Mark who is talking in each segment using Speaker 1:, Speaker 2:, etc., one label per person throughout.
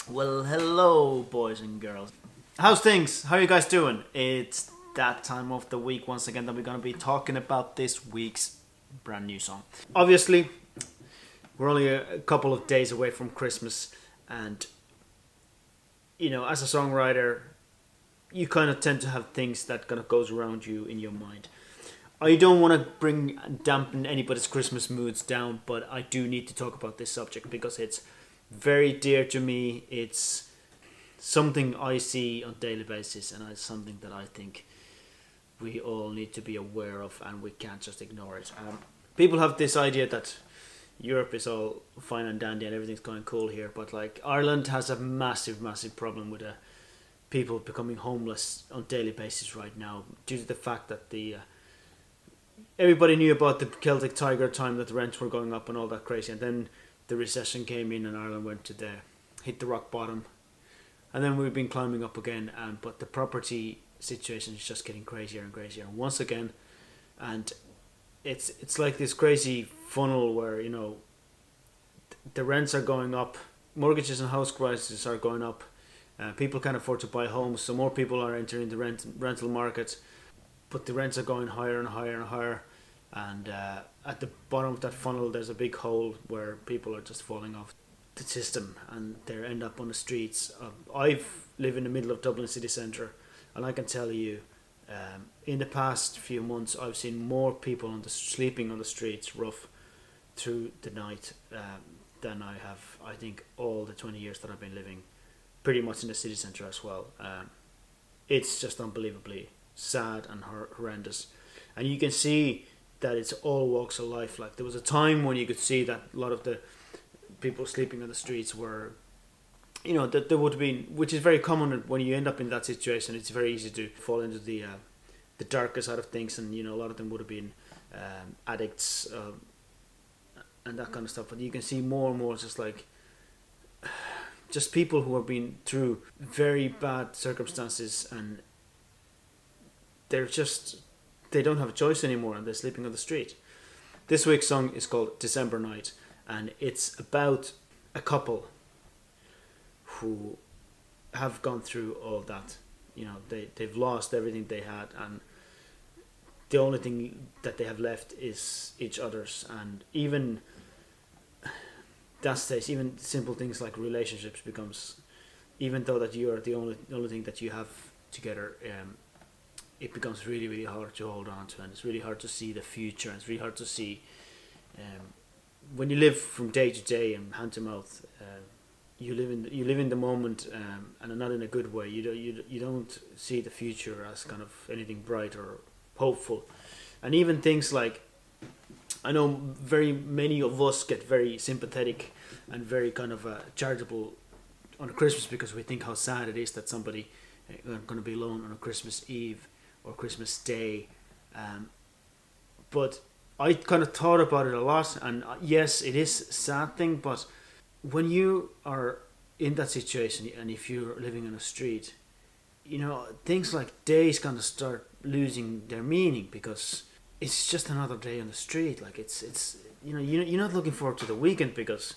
Speaker 1: Well, hello, boys and girls. How's things? How are you guys doing? It's that time of the week once again that we're going to be talking about this week's brand new song. Obviously, we're only a couple of days away from Christmas, and as a songwriter, you kind of tend to have things that kind of goes around you in your mind. I don't want to dampen anybody's Christmas moods down, but I do need to talk about this subject because it's very dear to me. It's something I see on a daily basis, and it's something that I think we all need to be aware of, and we can't just ignore it. People have this idea that Europe is all fine and dandy and everything's going cool here, but like Ireland has a massive, massive problem with people becoming homeless on a daily basis right now due to the fact that the everybody knew about the Celtic Tiger time that the rents were going up and all that crazy, and then the recession came in and Ireland went to hit the rock bottom, and then we've been climbing up again. But the property situation is just getting crazier and crazier once again, and it's like this crazy funnel where the rents are going up, mortgages and house prices are going up, people can't afford to buy homes, so more people are entering the rental market, but the rents are going higher and higher and higher. And at the bottom of that funnel, there's a big hole where people are just falling off the system and they end up on the streets. I live in the middle of Dublin city centre, and I can tell you, in the past few months, I've seen more people sleeping on the streets rough through the night than I have, I think, all the 20 years that I've been living pretty much in the city centre as well. It's just unbelievably sad and horrendous. And you can see that it's all walks of life. Like, there was a time when you could see that a lot of the people sleeping on the streets were, that there would have been, which is very common when you end up in that situation. It's very easy to fall into the darker side of things, and a lot of them would have been addicts and that kind of stuff. But you can see more and more just people who have been through very bad circumstances, and they don't have a choice anymore, and they're sleeping on the street. This week's song is called December Night, and it's about a couple who have gone through all that. They've lost everything they had, and the only thing that they have left is each other's. And even that stage, even simple things like relationships becomes, even though that you are the only thing that you have together, it becomes really, really hard to hold on to, and it's really hard to see the future, and it's really hard to see when you live from day to day and hand to mouth. You live in the moment, and not in a good way. You don't see the future as kind of anything bright or hopeful, and even things like, I know very many of us get very sympathetic and very kind of charitable on Christmas, because we think how sad it is that somebody going to be alone on a Christmas Eve or Christmas Day. But I kind of thought about it a lot, and yes, it is a sad thing, but when you are in that situation, and if you're living on a street, things like days kind of start losing their meaning, because it's just another day on the street. Like, it's you're not looking forward to the weekend because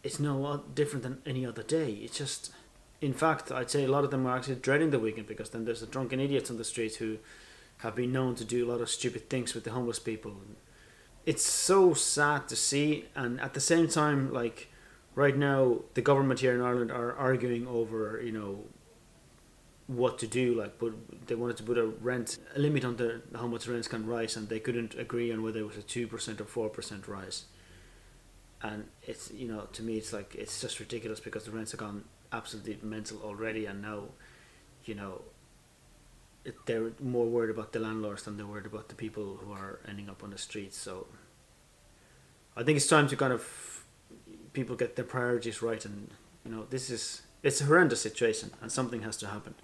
Speaker 1: it's no different than any other day. It's just, in fact, I'd say a lot of them are actually dreading the weekend, because then there's the drunken idiots on the streets who have been known to do a lot of stupid things with the homeless people. It's so sad to see, and at the same time, like, right now, the government here in Ireland are arguing over, what to do. Like, but they wanted to put a limit on how much rents can rise, and they couldn't agree on whether it was a 2% or 4% rise. And it's, to me, it's like, it's just ridiculous, because the rents have gone absolutely mental already, and now, they're more worried about the landlords than they're worried about the people who are ending up on the streets. So I think it's time to kind of people get their priorities right, and it's a horrendous situation, and something has to happen.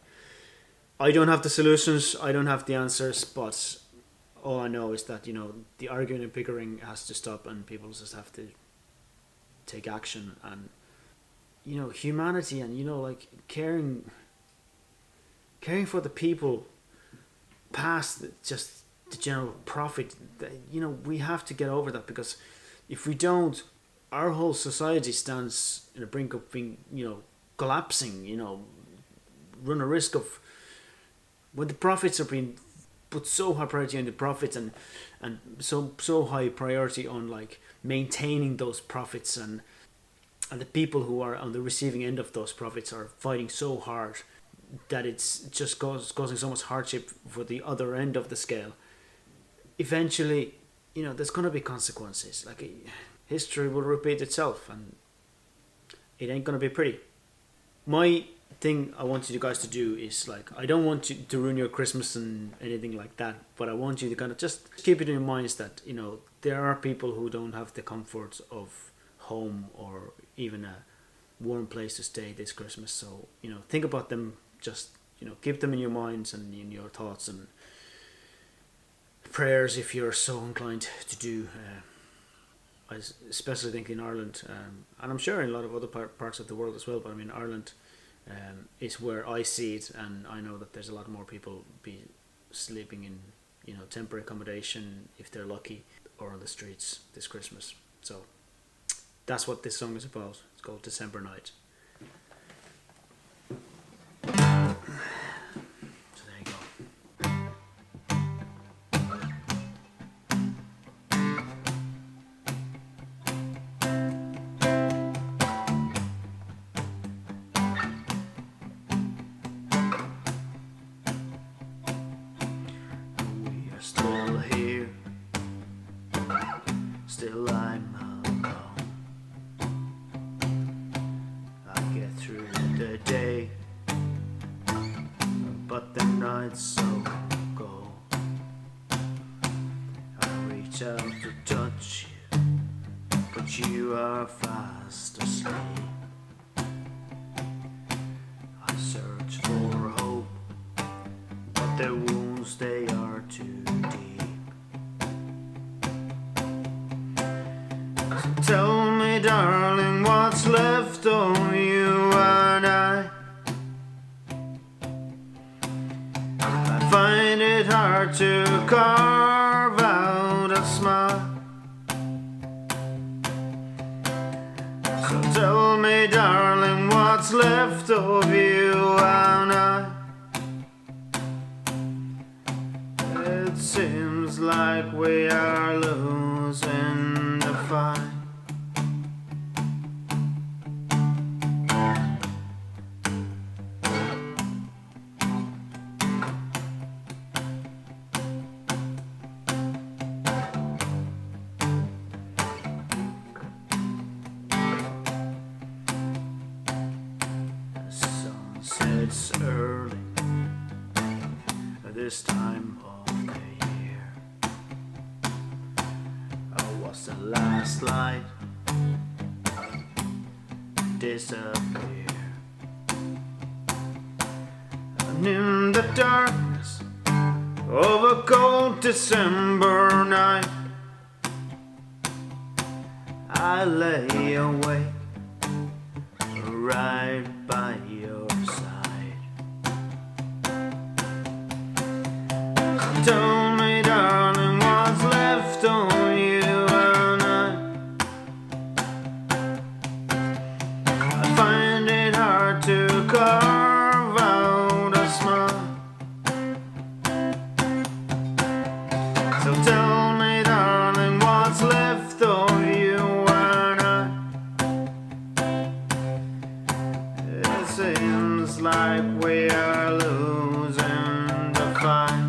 Speaker 1: I don't have the solutions, I don't have the answers, but all I know is that the arguing and bickering has to stop, and people just have to take action, and humanity, and like caring for the people past just the general profit. We have to get over that, because if we don't, our whole society stands in the brink of being collapsing, run a risk of, when the profits are being put so high priority on the profits, and so high priority on like maintaining those profits, and the people who are on the receiving end of those profits are fighting so hard that it's just causing so much hardship for the other end of the scale. Eventually, there's going to be consequences. Like, history will repeat itself, and it ain't going to be pretty. My thing I want you guys to do is, like, I don't want you to ruin your Christmas and anything like that, but I want you to kind of just keep it in your minds that, there are people who don't have the comforts of home or even a warm place to stay this Christmas. So, think about them. Just, keep them in your minds and in your thoughts and prayers if you're so inclined to do. I especially think in Ireland, and I'm sure in a lot of other parts of the world as well, but I mean, Ireland is where I see it, and I know that there's a lot more people be sleeping in, temporary accommodation if they're lucky, or on the streets this Christmas. So that's what this song is about. It's called December Night. So there you go. We are still here, still I'm alone. I get through the day, but the night's so cold. I reach out to touch you, but you are fast asleep. I search for hope, but the wounds, they are too deep. So tell me, darling, what's left of you and I find it hard to carve out a smile. So tell me, darling, what's left of you and I. It seems like we are losing the fight. It's early this time of the year. I was the last light disappear, and in the darkness of a cold December night, I lay awake right by your side. Tell me, darling, what's left of you and I find it hard to carve out a smile. So tell me, darling, what's left of you and it seems like we are losing the fight.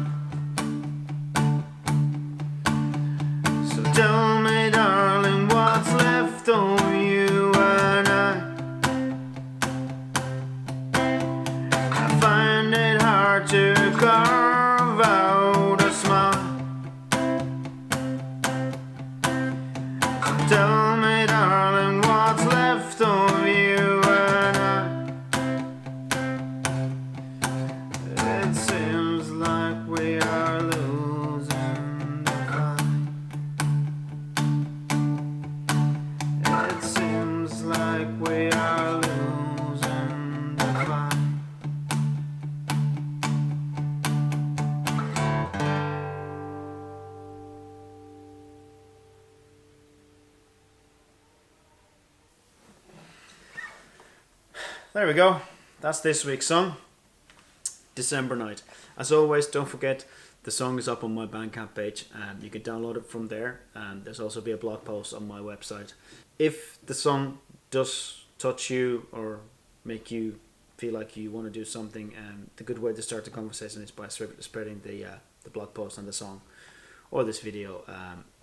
Speaker 1: So tell me, darling, what's left of you and I find it hard to carve out a smile. So tell me, darling, what's left of you and it seems like we are losing the fight. It seems like we are losing the fight. there we go. That's this week's song, December Night. As always, don't forget the song is up on my Bandcamp page and you can download it from there, and there's also be a blog post on my website. If the song does touch you or make you feel like you want to do something, the good way to start the conversation is by spreading the blog post on the song or this video.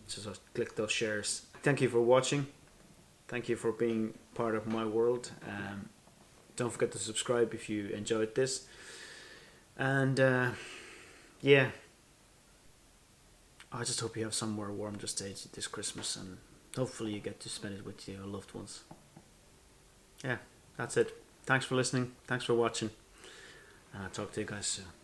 Speaker 1: So click those shares. Thank you for watching. Thank you for being part of my world. Don't forget to subscribe if you enjoyed this. And yeah, I just hope you have somewhere warm to stay this Christmas, and hopefully you get to spend it with your loved ones. Yeah, that's it. Thanks for listening. Thanks for watching. And I'll talk to you guys soon.